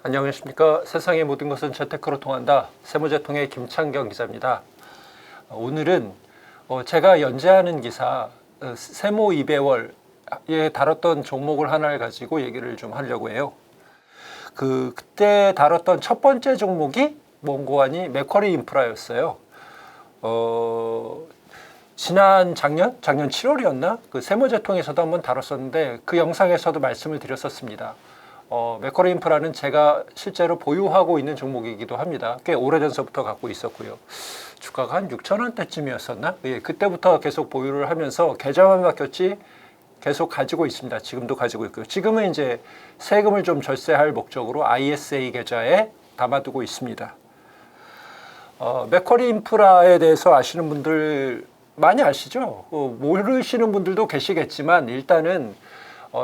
안녕하십니까. 세상의 모든 것은 재테크로 통한다. 세무재통의 김창경 기자입니다. 오늘은 제가 연재하는 기사 세모 2배월에 다뤘던 종목을 하나를 가지고 얘기를 좀 하려고 해요. 그때 다뤘던 첫 번째 종목이 뭔고 하니 맥쿼리 인프라였어요. 작년 7월이었나? 그 세무재통에서도 한번 다뤘었는데 그 영상에서도 말씀을 드렸었습니다. 맥쿼리 인프라는 제가 실제로 보유하고 있는 종목이기도 합니다. 꽤 오래전서부터 갖고 있었고요. 주가가 한 6,000원대쯤이었었나? 예, 그때부터 계속 보유를 하면서 계좌만 바뀌었지 계속 가지고 있습니다. 지금도 가지고 있고요. 지금은 이제 세금을 좀 절세할 목적으로 ISA 계좌에 담아두고 있습니다. 맥쿼리 인프라에 대해서 아시는 분들 많이 아시죠? 모르시는 분들도 계시겠지만 일단은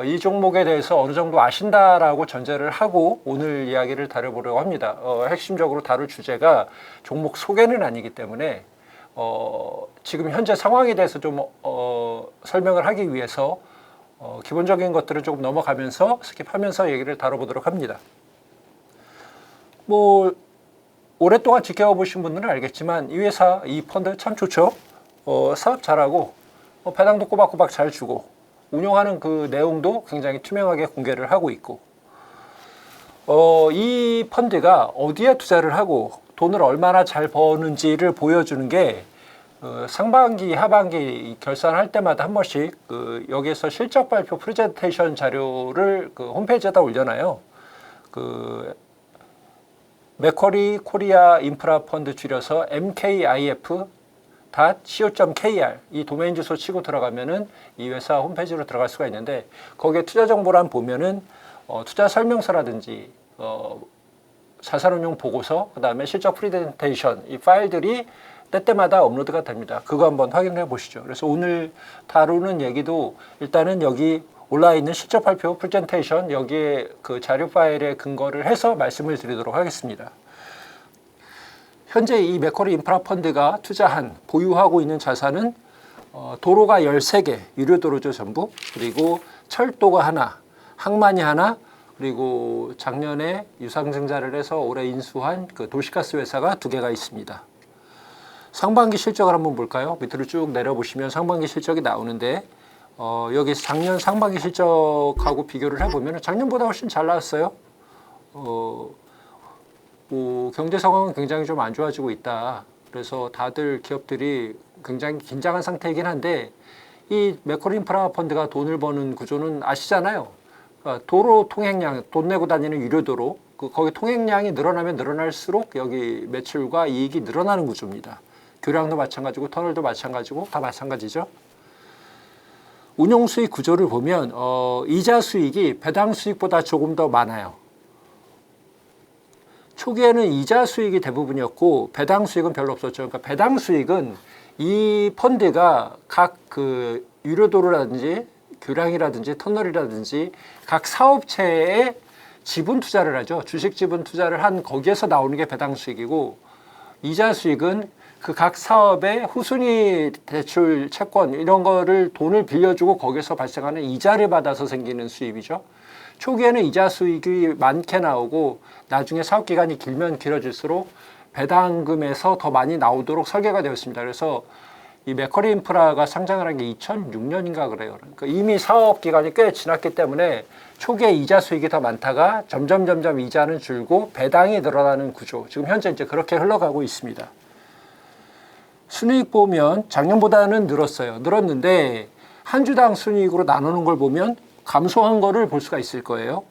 이 종목에 대해서 어느 정도 아신다라고 전제를 하고 오늘 이야기를 다뤄보려고 합니다. 핵심적으로 다룰 주제가 종목 소개는 아니기 때문에 지금 현재 상황에 대해서 좀 설명을 하기 위해서 기본적인 것들을 조금 넘어가면서 스킵하면서 얘기를 다뤄보도록 합니다. 뭐 오랫동안 지켜보신 분들은 알겠지만 이 회사, 이 펀드 참 좋죠. 사업 잘하고 배당도 꼬박꼬박 잘 주고 운용하는 그 내용도 굉장히 투명하게 공개를 하고 있고 이 펀드가 어디에 투자를 하고 돈을 얼마나 잘 버는지를 보여주는 게 상반기, 하반기 결산할 때마다 한 번씩 여기에서 실적 발표 프레젠테이션 자료를 홈페이지에다 올려놔요. 맥쿼리 코리아 인프라 펀드 줄여서 mkif.co.kr 이 도메인 주소 치고 들어가면은 이 회사 홈페이지로 들어갈 수가 있는데 거기에 투자 정보란 보면은 투자 설명서라든지 자산운용 보고서, 그 다음에 실적 프레젠테이션 이 파일들이 때때마다 업로드가 됩니다. 그거 한번 확인해 보시죠. 그래서 오늘 다루는 얘기도 일단은 여기 올라와 있는 실적 발표 프레젠테이션 여기에 그 자료 파일에 근거를 해서 말씀을 드리도록 하겠습니다. 현재 이 맥쿼리 인프라 펀드가 투자한 보유하고 있는 자산은 도로가 13개, 유료도로죠 전부. 그리고 철도가 하나, 항만이 하나, 그리고 작년에 유상증자를 해서 올해 인수한 그 도시가스 회사가 2개가 있습니다. 상반기 실적을 한번 볼까요? 밑으로 쭉 내려보시면 상반기 실적이 나오는데 여기서 작년 상반기 실적하고 비교를 해보면 작년보다 훨씬 잘 나왔어요. 경제 상황은 굉장히 좀 안 좋아지고 있다. 그래서 다들 기업들이 굉장히 긴장한 상태이긴 한데 이 맥쿼리 인프라 펀드가 돈을 버는 구조는 아시잖아요. 그러니까 도로 통행량, 돈 내고 다니는 유료도로 거기 통행량이 늘어나면 늘어날수록 여기 매출과 이익이 늘어나는 구조입니다. 교량도 마찬가지고 터널도 마찬가지고 다 마찬가지죠. 운용 수익 구조를 보면 이자 수익이 배당 수익보다 조금 더 많아요. 초기에는 이자 수익이 대부분이었고 배당 수익은 별로 없었죠. 그러니까 배당 수익은 이 펀드가 각 그 유료도로라든지 교량이라든지 터널이라든지 각 사업체에 지분 투자를 하죠. 주식 지분 투자를 한 거기에서 나오는 게 배당 수익이고 이자 수익은 그 각 사업의 후순위 대출 채권 이런 거를 돈을 빌려주고 거기서 발생하는 이자를 받아서 생기는 수입이죠. 초기에는 이자 수익이 많게 나오고 나중에 사업 기간이 길면 길어질수록 배당금에서 더 많이 나오도록 설계가 되었습니다. 그래서 이 맥쿼리 인프라가 상장을 한 게 2006년인가 그래요. 그러니까 이미 사업 기간이 꽤 지났기 때문에 초기에 이자 수익이 더 많다가 점점 이자는 줄고 배당이 늘어나는 구조. 지금 현재 이제 그렇게 흘러가고 있습니다. 순이익 보면 작년보다는 늘었는데 한 주당 순이익으로 나누는 걸 보면 감소한 거를 볼 수가 있을 거예요.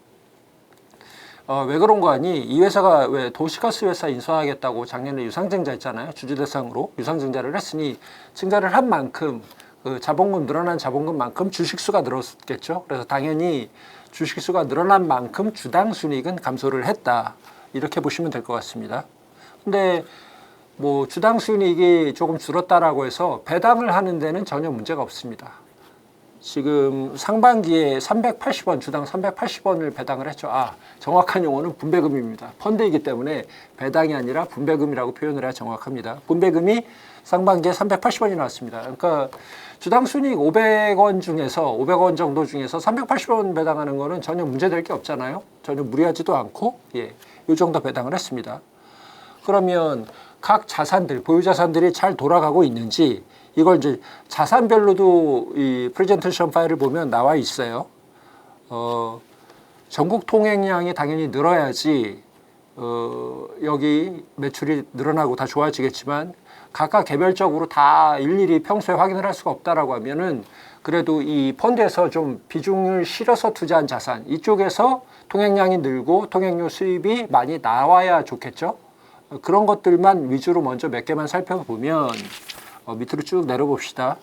왜 그런 거 아니? 이 회사가 왜 도시가스 회사 인수하겠다고 작년에 유상증자 했잖아요. 주주 대상으로 유상증자를 했으니 증자를 한 만큼 그 자본금 늘어난 자본금만큼 주식수가 늘었겠죠. 그래서 당연히 주식수가 늘어난 만큼 주당 순이익은 감소를 했다. 이렇게 보시면 될 것 같습니다. 근데 뭐 주당 순이익이 조금 줄었다라고 해서 배당을 하는 데는 전혀 문제가 없습니다. 지금 상반기에 380원, 주당 380원을 배당을 했죠. 정확한 용어는 분배금입니다. 펀드이기 때문에 배당이 아니라 분배금이라고 표현을 해야 정확합니다. 분배금이 상반기에 380원이 나왔습니다. 그러니까 주당 순이익 500원 중에서 500원 정도 중에서 380원 배당하는 거는 전혀 문제될 게 없잖아요. 전혀 무리하지도 않고 이 정도 배당을 했습니다. 그러면 각 자산들, 보유 자산들이 잘 돌아가고 있는지 이걸 이제 자산별로도 이 프레젠테이션 파일을 보면 나와 있어요. 전국 통행량이 당연히 늘어야지 여기 매출이 늘어나고 다 좋아지겠지만 각각 개별적으로 다 일일이 평소에 확인을 할 수가 없다라고 하면은 그래도 이 펀드에서 좀 비중을 실어서 투자한 자산 이쪽에서 통행량이 늘고 통행료 수입이 많이 나와야 좋겠죠. 그런 것들만 위주로 먼저 몇 개만 살펴보면 밑으로 쭉 내려봅시다.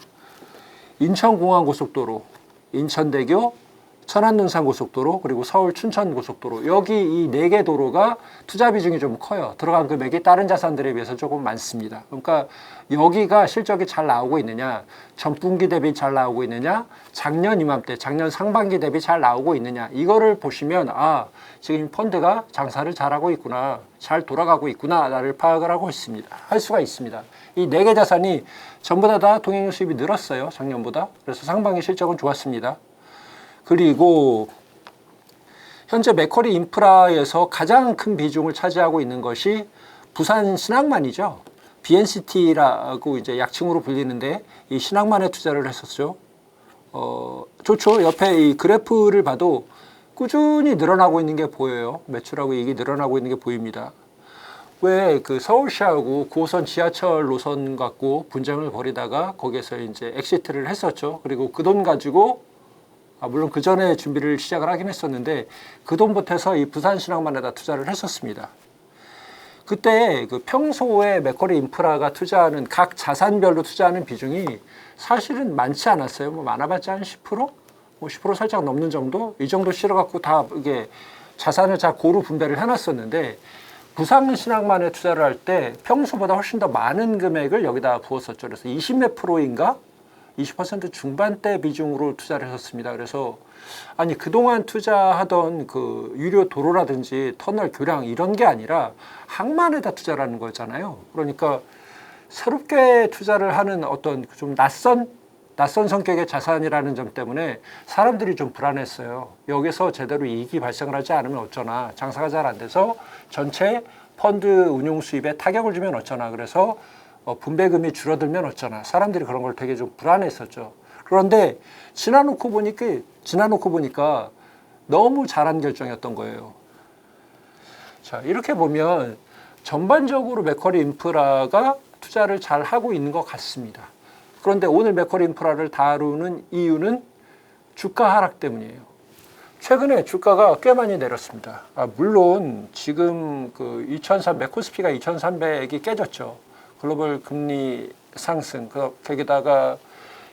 인천공항고속도로, 인천대교, 천안눈산고속도로, 그리고 서울 춘천고속도로 여기 이 4개 도로가 투자 비중이 좀 커요. 들어간 금액이 다른 자산들에 비해서 조금 많습니다. 그러니까 여기가 실적이 잘 나오고 있느냐, 전분기 대비 잘 나오고 있느냐, 작년 이맘때, 작년 상반기 대비 잘 나오고 있느냐 이거를 보시면 지금 펀드가 장사를 잘하고 있구나, 잘 돌아가고 있구나를 파악을 하고 있습니다. 할 수가 있습니다. 이 4개 자산이 전부 다 통행료 수입이 늘었어요. 작년보다. 그래서 상반기 실적은 좋았습니다. 그리고 현재 맥쿼리 인프라에서 가장 큰 비중을 차지하고 있는 것이 부산 신항만이죠. BNCT라고 이제 약칭으로 불리는데 이 신항만에 투자를 했었죠. 좋죠. 옆에 이 그래프를 봐도 꾸준히 늘어나고 있는 게 보여요. 매출하고 이익이 늘어나고 있는 게 보입니다. 왜 그 서울시하고 9호선 지하철 노선 갖고 분쟁을 벌이다가 거기에서 이제 엑시트를 했었죠. 그리고 그 돈 가지고 물론 그 전에 준비를 시작을 하긴 했었는데 그 돈 보태서 이 부산신항만에다 투자를 했었습니다. 그때 그 평소에 맥쿼리 인프라가 투자하는 각 자산별로 투자하는 비중이 사실은 많지 않았어요. 많아봤자 한 10%? 10% 살짝 넘는 정도? 이 정도 실어갖고 다 이게 자산을 잘 고루 분배를 해놨었는데 부산신항만에 투자를 할 때 평소보다 훨씬 더 많은 금액을 여기다 부었었죠. 그래서 20몇 프로인가? 20% 중반대 비중으로 투자를 했었습니다. 그래서 그동안 투자하던 그 유료 도로라든지 터널 교량 이런 게 아니라 항만에다 투자를 하는 거잖아요. 그러니까 새롭게 투자를 하는 어떤 좀 낯선 성격의 자산이라는 점 때문에 사람들이 좀 불안했어요. 여기서 제대로 이익이 발생을 하지 않으면 어쩌나, 장사가 잘 안 돼서 전체 펀드 운용 수입에 타격을 주면 어쩌나, 그래서 분배금이 줄어들면 어쩌나, 사람들이 그런 걸 되게 좀 불안했었죠. 그런데 지나놓고 보니까 너무 잘한 결정이었던 거예요. 자, 이렇게 보면 전반적으로 맥쿼리 인프라가 투자를 잘 하고 있는 것 같습니다. 그런데 오늘 맥쿼리 인프라를 다루는 이유는 주가 하락 때문이에요. 최근에 주가가 꽤 많이 내렸습니다. 물론 지금 그 2300, 코스피가 2300이 깨졌죠. 글로벌 금리 상승, 거기다가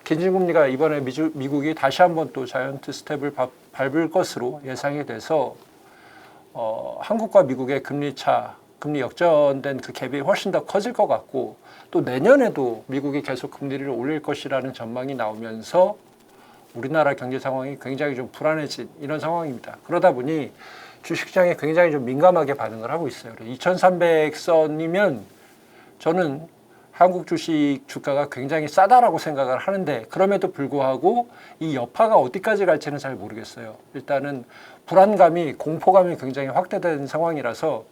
기준금리가 이번에 미국이 다시 한번 또 자이언트 스텝을 밟을 것으로 예상이 돼서 한국과 미국의 금리 역전된 그 갭이 훨씬 더 커질 것 같고 또 내년에도 미국이 계속 금리를 올릴 것이라는 전망이 나오면서 우리나라 경제 상황이 굉장히 좀 불안해진 이런 상황입니다. 그러다 보니 주식시장에 굉장히 좀 민감하게 반응을 하고 있어요. 2300선이면 저는 한국 주식 주가가 굉장히 싸다라고 생각을 하는데 그럼에도 불구하고 이 여파가 어디까지 갈지는 잘 모르겠어요. 일단은 불안감이, 공포감이 굉장히 확대된 상황이라서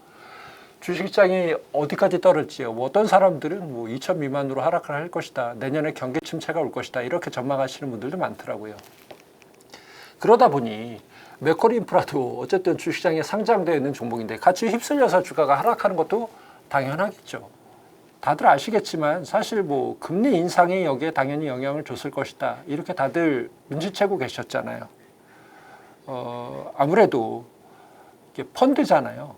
주식시장이 어디까지 떨어질지요. 어떤 사람들은 2000 미만으로 하락을 할 것이다. 내년에 경기 침체가 올 것이다. 이렇게 전망하시는 분들도 많더라고요. 그러다 보니 맥쿼리 인프라도 어쨌든 주식시장에 상장되어 있는 종목인데 같이 휩쓸려서 주가가 하락하는 것도 당연하겠죠. 다들 아시겠지만 사실 금리 인상이 여기에 당연히 영향을 줬을 것이다. 이렇게 다들 눈치채고 계셨잖아요. 아무래도 이게 펀드잖아요.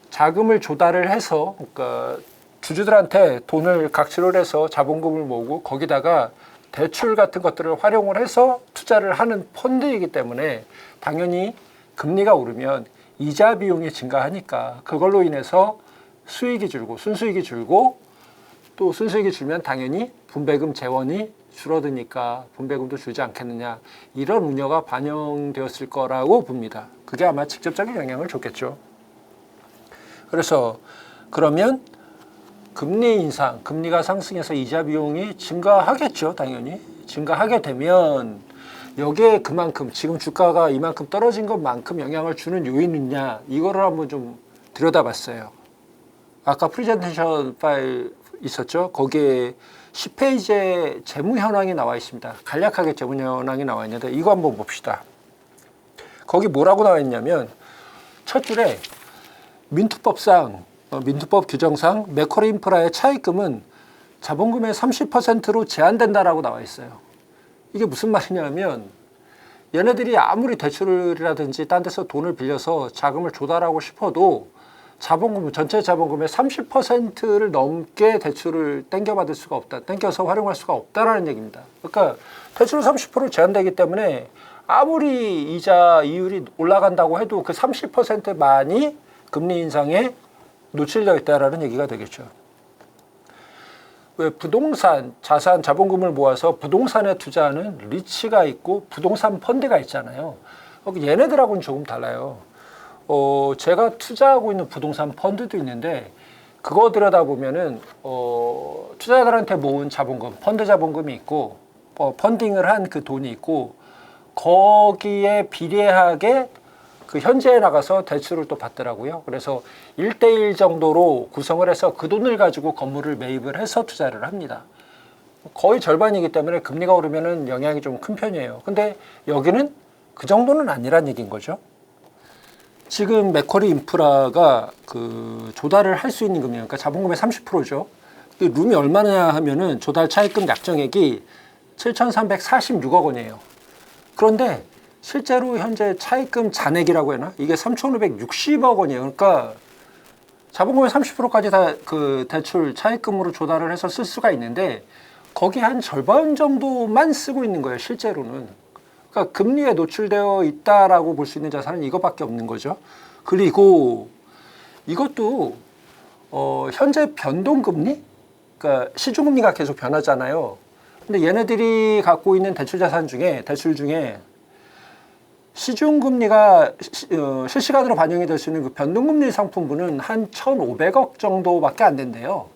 자금을 조달을 해서 그러니까 주주들한테 돈을 각출을 해서 자본금을 모으고 거기다가 대출 같은 것들을 활용을 해서 투자를 하는 펀드이기 때문에 당연히 금리가 오르면 이자 비용이 증가하니까 그걸로 인해서 수익이 줄고 순수익이 줄고 또 순수익이 줄면 당연히 분배금 재원이 줄어드니까 분배금도 줄지 않겠느냐, 이런 우려가 반영되었을 거라고 봅니다. 그게 아마 직접적인 영향을 줬겠죠. 그래서 그러면 금리 인상, 금리가 상승해서 이자 비용이 증가하겠죠. 당연히 증가하게 되면 여기에 그만큼 지금 주가가 이만큼 떨어진 것만큼 영향을 주는 요인이 있냐, 이거를 한번 좀 들여다봤어요. 아까 프레젠테이션 파일 있었죠. 거기에 10페이지에 재무 현황이 나와 있습니다. 간략하게 재무 현황이 나와 있는데 이거 한번 봅시다. 거기 뭐라고 나와 있냐면 첫 줄에 민투법상, 민투법 규정상 매커리 인프라의 차입금은 자본금의 30%로 제한된다라고 나와 있어요. 이게 무슨 말이냐면 얘네들이 아무리 대출이라든지 딴 데서 돈을 빌려서 자금을 조달하고 싶어도 자본금, 전체 자본금의 30%를 넘게 대출을 땡겨받을 수가 없다. 땡겨서 활용할 수가 없다라는 얘기입니다. 그러니까 대출 30% 제한되기 때문에 아무리 이자 이율이 올라간다고 해도 그 30%만이 금리 인상에 노출되어 있다라는 얘기가 되겠죠. 왜 부동산, 자산, 자본금을 모아서 부동산에 투자하는 리츠가 있고 부동산 펀드가 있잖아요. 얘네들하고는 조금 달라요. 제가 투자하고 있는 부동산 펀드도 있는데 그거 들여다보면은 투자자들한테 모은 자본금, 펀드 자본금이 있고 펀딩을 한 그 돈이 있고 거기에 비례하게 그 현지에 나가서 대출을 또 받더라고요. 그래서 1대1 정도로 구성을 해서 그 돈을 가지고 건물을 매입을 해서 투자를 합니다. 거의 절반이기 때문에 금리가 오르면은 영향이 좀 큰 편이에요. 근데 여기는 그 정도는 아니란 얘기인 거죠. 지금 맥쿼리 인프라가 그 조달을 할 수 있는 금리, 그러니까 자본금의 30%죠. 룸이 얼마냐 하면은 조달 차입금 약정액이 7,346억 원이에요. 그런데 실제로 현재 차입금 잔액이라고 해나 이게 3,560억 원이에요. 그러니까 자본금의 30%까지 다 그 대출 차입금으로 조달을 해서 쓸 수가 있는데 거기 한 절반 정도만 쓰고 있는 거예요. 실제로는. 그러니까 금리에 노출되어 있다라고 볼 수 있는 자산은 이것밖에 없는 거죠. 그리고 이것도 현재 변동금리, 그러니까 시중금리가 계속 변하잖아요. 근데 얘네들이 갖고 있는 대출 자산 중에 시중금리가 실시간으로 반영이 될 수 있는 그 변동금리 상품분은 한 1,500억 정도밖에 안 된대요.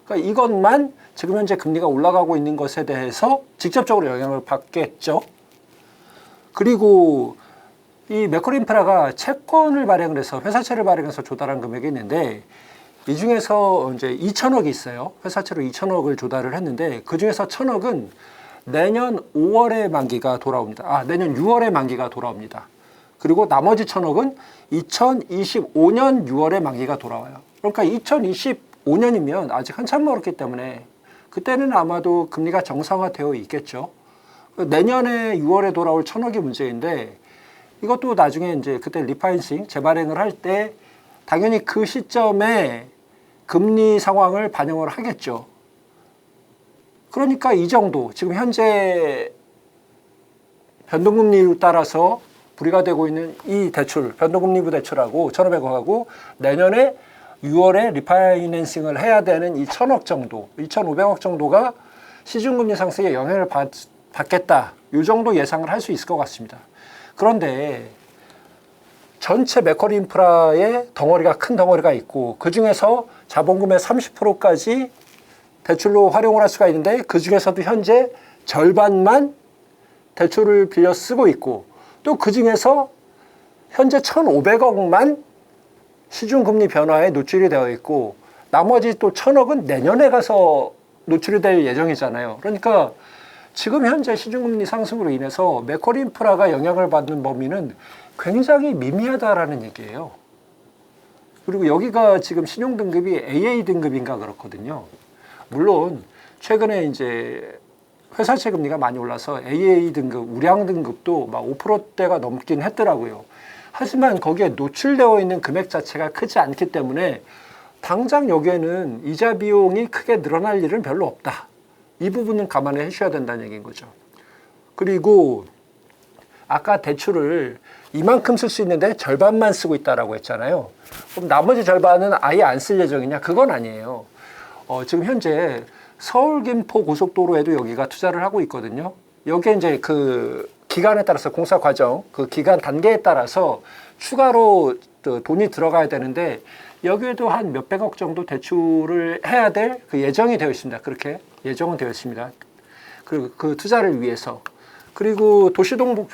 그러니까 이것만 지금 현재 금리가 올라가고 있는 것에 대해서 직접적으로 영향을 받겠죠. 그리고 이 맥쿼리 인프라가 채권을 발행을 해서 회사채를 발행해서 조달한 금액이 있는데 이 중에서 이제 2천억이 있어요. 회사채로 2천억을 조달을 했는데 그 중에서 1천억은 내년 5월에 만기가 돌아옵니다. 내년 6월에 만기가 돌아옵니다. 그리고 나머지 1천억은 2025년 6월에 만기가 돌아와요. 그러니까 2025년이면 아직 한참 멀었기 때문에 그때는 아마도 금리가 정상화되어 있겠죠. 내년에 6월에 돌아올 1천억이 문제인데 이것도 나중에 이제 그때 리파이싱 재발행을 할 때 당연히 그 시점에 금리 상황을 반영을 하겠죠. 그러니까 이 정도 지금 현재 변동금리에 따라서 불이가 되고 있는 이 대출, 변동금리부 대출하고 1,500억하고 내년에 6월에 리파이낸싱을 해야 되는 이 1,000억 정도, 2,500억 정도가 시중금리 상승에 영향을 받겠다. 이 정도 예상을 할 수 있을 것 같습니다. 그런데 전체 맥쿼리 인프라의 덩어리가 큰 덩어리가 있고 그 중에서 자본금의 30%까지 대출로 활용을 할 수가 있는데 그 중에서도 현재 절반만 대출을 빌려 쓰고 있고 또 그 중에서 현재 1,500억만 시중금리 변화에 노출이 되어 있고 나머지 또 1,000억은 내년에 가서 노출이 될 예정이잖아요. 그러니까 지금 현재 시중금리 상승으로 인해서 맥쿼리 인프라가 영향을 받는 범위는 굉장히 미미하다라는 얘기예요. 그리고 여기가 지금 신용등급이 AA 등급인가 그렇거든요. 물론 최근에 이제 회사채 금리가 많이 올라서 AA 등급, 우량 등급도 막 5%대가 넘긴 했더라고요. 하지만 거기에 노출되어 있는 금액 자체가 크지 않기 때문에 당장 여기에는 이자 비용이 크게 늘어날 일은 별로 없다. 이 부분은 감안해 주셔야 된다는 얘기인 거죠. 그리고 아까 대출을 이만큼 쓸 수 있는데 절반만 쓰고 있다라고 했잖아요. 그럼 나머지 절반은 아예 안 쓸 예정이냐? 그건 아니에요. 지금 현재 서울 김포 고속도로에도 여기가 투자를 하고 있거든요. 여기에 이제 그 기간에 따라서 공사 과정, 그 기간 단계에 따라서 추가로 돈이 들어가야 되는데 여기에도 한 몇백억 정도 대출을 해야 될 그 예정이 되어 있습니다. 그렇게 예정은 되어 있습니다. 그 투자를 위해서. 그리고 도시동북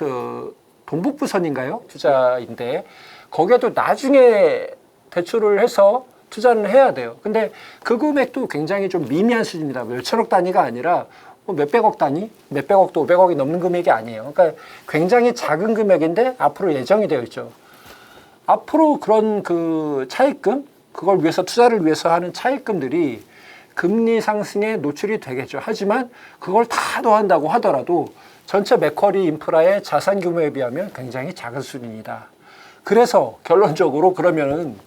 동북부선인가요? 투자인데 거기에도 나중에 대출을 해서 투자는 해야 돼요. 근데 그 금액도 굉장히 좀 미미한 수준입니다. 몇천억 단위가 아니라 뭐 몇백억 단위, 몇백억도 500억이 넘는 금액이 아니에요. 그러니까 굉장히 작은 금액인데 앞으로 예정이 되어 있죠. 앞으로 그런 그 차입금, 그걸 위해서 투자를 위해서 하는 차입금들이 금리 상승에 노출이 되겠죠. 하지만 그걸 다 더한다고 하더라도 전체 맥쿼리 인프라의 자산 규모에 비하면 굉장히 작은 수준이다. 그래서 결론적으로 그러면은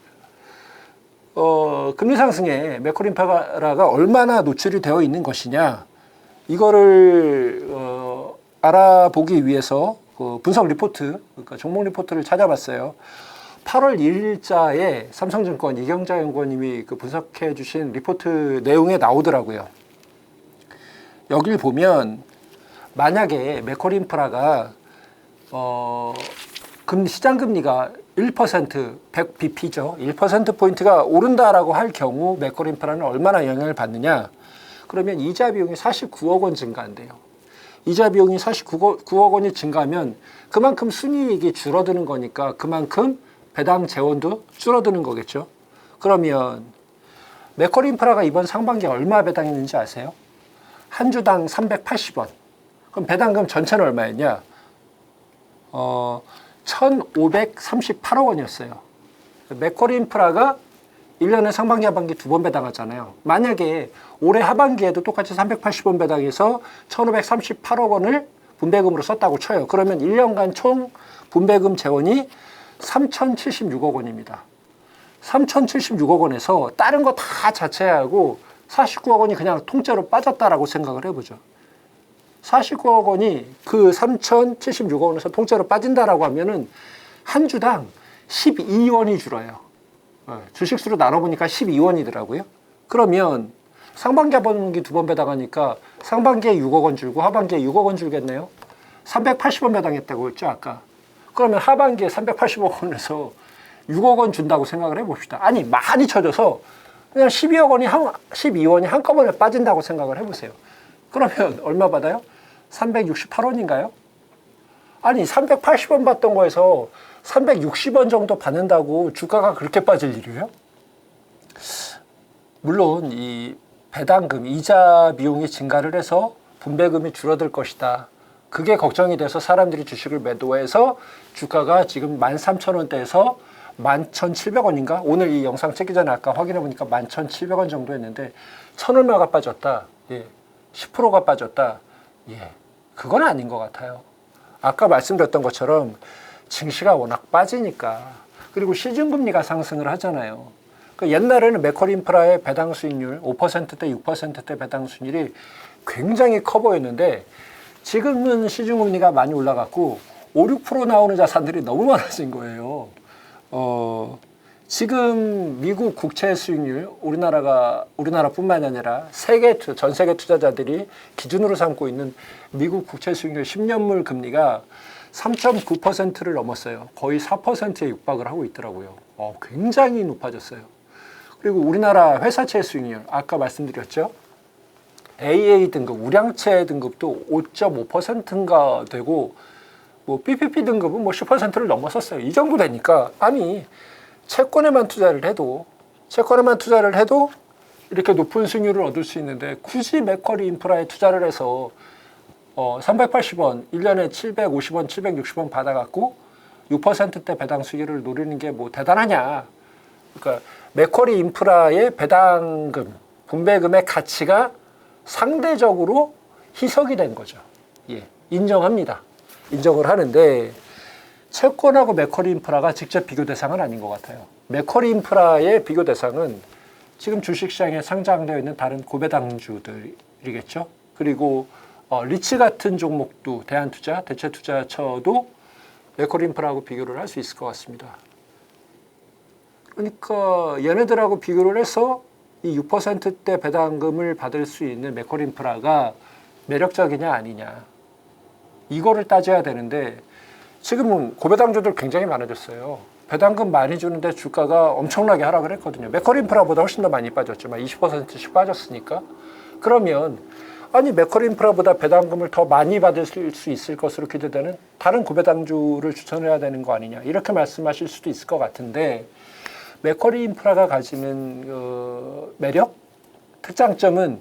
금리 상승에 맥쿼리 인프라가 얼마나 노출이 되어 있는 것이냐, 이거를 알아보기 위해서 그 분석 리포트, 그러니까 종목 리포트를 찾아봤어요. 8월 1일자에 삼성증권 이경자 연구원님이 그 분석해 주신 리포트 내용에 나오더라고요. 여기를 보면 만약에 맥쿼리 인프라가 시장 금리가 1%, 100bp죠. 1%포인트가 오른다라고 할 경우 맥쿼리 인프라는 얼마나 영향을 받느냐? 그러면 이자 비용이 49억 원 증가한대요. 이자 비용이 49억 원이 증가하면 그만큼 순이익이 줄어드는 거니까 그만큼 배당 재원도 줄어드는 거겠죠. 그러면 맥쿼리 인프라가 이번 상반기에 얼마 배당했는지 아세요? 한 주당 380원. 그럼 배당금 전체는 얼마였냐? 1,538억 원이었어요. 맥쿼리 인프라가 1년에 상반기, 하반기 두 번 배당하잖아요. 만약에 올해 하반기에도 똑같이 380원 배당해서 1,538억 원을 분배금으로 썼다고 쳐요. 그러면 1년간 총 분배금 재원이 3,076억 원입니다. 3,076억 원에서 다른 거 다 자체하고 49억 원이 그냥 통째로 빠졌다라고 생각을 해보죠. 49억 원이 그 3,076억 원에서 통째로 빠진다라고 하면은 한 주당 12원이 줄어요. 주식수로 나눠보니까 12원이더라고요. 그러면 상반기, 하반기 두 번 배당하니까 상반기에 6억 원 줄고 하반기에 6억 원 줄겠네요. 380원 배당했다고 했죠, 아까. 그러면 하반기에 380억 원에서 6억 원 준다고 생각을 해봅시다. 아니, 많이 쳐져서 그냥 12원이 한꺼번에 빠진다고 생각을 해보세요. 그러면 얼마 받아요? 368원인가요? 아니, 380원 받던 거에서 360원 정도 받는다고 주가가 그렇게 빠질 일이에요? 물론 이 배당금, 이자 비용이 증가를 해서 분배금이 줄어들 것이다. 그게 걱정이 돼서 사람들이 주식을 매도해서 주가가 지금 13,000원대에서 11,700원인가? 오늘 이 영상 찍기 전에 아까 확인해 보니까 11,700원 정도 했는데 1,000얼마가 빠졌다. 예. 10%가 빠졌다. 예. 그건 아닌 것 같아요. 아까 말씀드렸던 것처럼 증시가 워낙 빠지니까, 그리고 시중금리가 상승을 하잖아요. 그 옛날에는 맥쿼리 인프라의 배당 수익률 5%대 6%대 배당 수익률이 굉장히 커 보였는데 지금은 시중금리가 많이 올라갔고 5, 6% 나오는 자산들이 너무 많아진 거예요. 지금 미국 국채 수익률, 우리나라뿐만 아니라 전 세계 투자자들이 기준으로 삼고 있는 미국 국채 수익률 10년물 금리가 3.9%를 넘었어요. 거의 4%에 육박을 하고 있더라고요. 굉장히 높아졌어요. 그리고 우리나라 회사채 수익률, 아까 말씀드렸죠. AA 등급, 우량채 등급도 5.5%인가 되고, 뭐 PPP 등급은 뭐 10%를 넘었었어요. 이 정도 되니까, 아니, 채권에만 투자를 해도 이렇게 높은 수익률을 얻을 수 있는데 굳이 맥쿼리 인프라에 투자를 해서 380원, 1년에 750원, 760원 받아갖고 6%대 배당 수익을 노리는 게 뭐 대단하냐. 그러니까 맥쿼리 인프라의 배당금, 분배금의 가치가 상대적으로 희석이 된 거죠. 예, 인정합니다. 인정을 하는데 채권하고 맥쿼리 인프라가 직접 비교 대상은 아닌 것 같아요. 맥쿼리 인프라의 비교 대상은 지금 주식시장에 상장되어 있는 다른 고배당주들이겠죠. 그리고 리츠 같은 종목도 대한투자, 대체투자처도 맥쿼리 인프라하고 비교를 할 수 있을 것 같습니다. 그러니까 얘네들하고 비교를 해서 이 6%대 배당금을 받을 수 있는 메커인프라가 매력적이냐 아니냐 이거를 따져야 되는데 지금은 고배당주들 굉장히 많아졌어요. 배당금 많이 주는데 주가가 엄청나게 하락을 했거든요. 메커인프라보다 훨씬 더 많이 빠졌지만 20%씩 빠졌으니까. 그러면 아니 메커인프라보다 배당금을 더 많이 받을 수 있을 것으로 기대되는 다른 고배당주를 추천해야 되는 거 아니냐 이렇게 말씀하실 수도 있을 것 같은데 메커인프라가 가지는 매력, 특장점은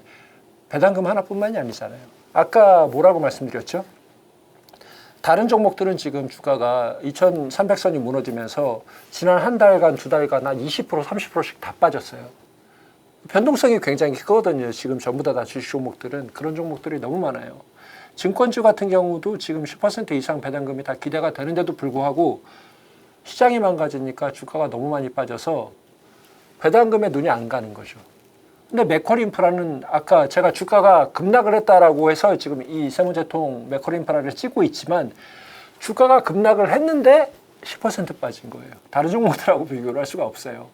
배당금 하나뿐만이 아니잖아요. 아까 뭐라고 말씀드렸죠? 다른 종목들은 지금 주가가 2300선이 무너지면서 지난 한 달간, 두 달간 한 20%, 30%씩 다 빠졌어요. 변동성이 굉장히 크거든요. 지금 전부 다 주식 종목들은 그런 종목들이 너무 많아요. 증권주 같은 경우도 지금 10% 이상 배당금이 다 기대가 되는데도 불구하고 시장이 망가지니까 주가가 너무 많이 빠져서 배당금에 눈이 안 가는 거죠. 근데 메커인프라는 아까 제가 주가가 급락을 했다라고 해서 지금 이 세무제통 메커인프라를 찍고 있지만 주가가 급락을 했는데 10% 빠진 거예요. 다른 종목들하고 비교를 할 수가 없어요.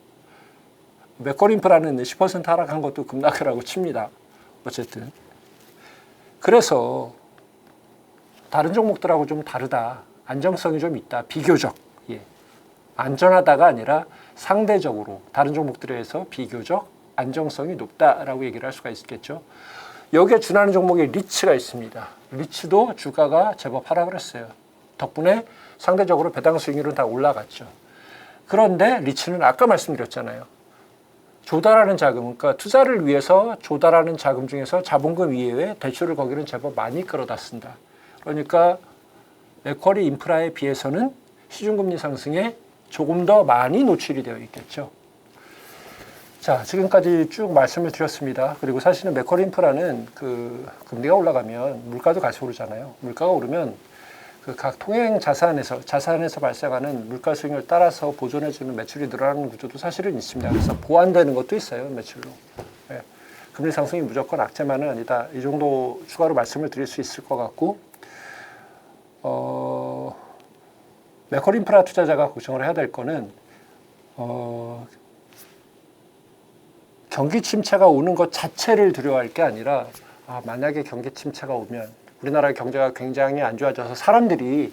메커인프라는 10% 하락한 것도 급락을 하고 칩니다. 어쨌든. 그래서 다른 종목들하고 좀 다르다. 안정성이 좀 있다. 비교적. 예. 안전하다가 아니라 상대적으로 다른 종목들에 비해서 비교적 안정성이 높다라고 얘기를 할 수가 있겠죠. 여기에 준하는 종목이 리츠가 있습니다. 리츠도 주가가 제법 하락을 했어요. 덕분에 상대적으로 배당 수익률은 다 올라갔죠. 그런데 리츠는 아까 말씀드렸잖아요. 조달하는 자금, 그러니까 투자를 위해서 조달하는 자금 중에서 자본금 이외에 대출을 거기는 제법 많이 끌어다 쓴다. 그러니까 메커리 인프라에 비해서는 시중금리 상승에 조금 더 많이 노출이 되어 있겠죠. 자, 지금까지 쭉 말씀을 드렸습니다. 그리고 사실은 메커리 인프라는 그 금리가 올라가면 물가도 같이 오르잖아요. 물가가 오르면 그 각 통행 자산에서 발생하는 물가 수익률 따라서 보존해주는 매출이 늘어나는 구조도 사실은 있습니다. 그래서 보완되는 것도 있어요, 매출로. 네. 금리 상승이 무조건 악재만은 아니다. 이 정도 추가로 말씀을 드릴 수 있을 것 같고, 메커인프라 투자자가 걱정을 해야 될 거는 경기 침체가 오는 것 자체를 두려워할 게 아니라 만약에 경기 침체가 오면 우리나라의 경제가 굉장히 안 좋아져서 사람들이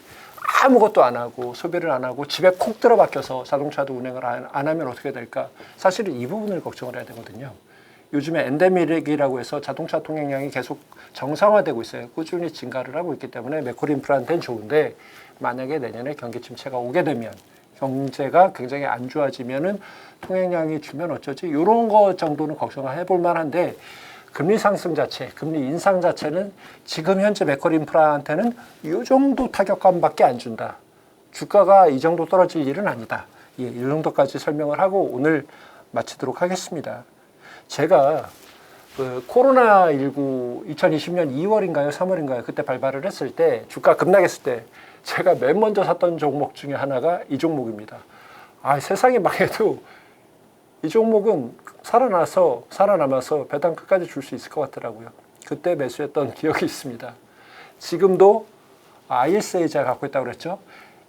아무것도 안 하고 소비를 안 하고 집에 콕 들어박혀서 자동차도 운행을 안 하면 어떻게 될까? 사실은 이 부분을 걱정을 해야 되거든요. 요즘에 엔데믹이라고 해서 자동차 통행량이 계속 정상화되고 있어요. 꾸준히 증가를 하고 있기 때문에 메커인프라한테는 좋은데 만약에 내년에 경기 침체가 오게 되면 경제가 굉장히 안 좋아지면은 통행량이 주면 어쩌지? 이런 거 정도는 걱정을 해볼 만한데 금리 상승 자체, 금리 인상 자체는 지금 현재 메커인프라한테는 이 정도 타격감밖에 안 준다. 주가가 이 정도 떨어질 일은 아니다. 예, 이 정도까지 설명을 하고 오늘 마치도록 하겠습니다. 제가 그 코로나19 2020년 2월인가요? 3월인가요? 그때 발발을 했을 때 주가 급락했을 때 제가 맨 먼저 샀던 종목 중에 하나가 이 종목입니다. 세상이 망해도 이 종목은 살아남아서 배당 끝까지 줄 수 있을 것 같더라고요. 그때 매수했던 기억이 있습니다. 지금도 ISA자 갖고 있다고 그랬죠.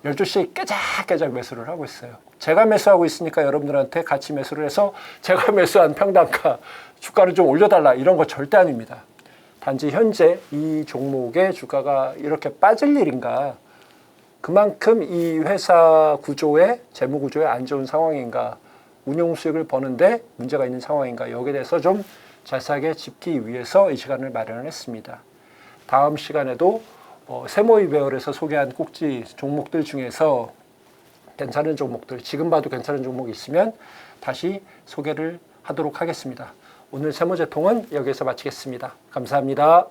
12시에 깨작깨작 매수를 하고 있어요. 제가 매수하고 있으니까 여러분들한테 같이 매수를 해서 제가 매수한 평단가 주가를 좀 올려달라 이런 거 절대 아닙니다. 단지 현재 이 종목의 주가가 이렇게 빠질 일인가, 그만큼 이 회사 구조의 재무 구조에 안 좋은 상황인가, 운용 수익을 버는데 문제가 있는 상황인가, 여기에 대해서 좀 자세하게 짚기 위해서 이 시간을 마련을 했습니다. 다음 시간에도 세모이 배열에서 소개한 꼭지 종목들 중에서 괜찮은 종목들, 지금 봐도 괜찮은 종목이 있으면 다시 소개를 하도록 하겠습니다. 오늘 세모제통은 여기서 마치겠습니다. 감사합니다.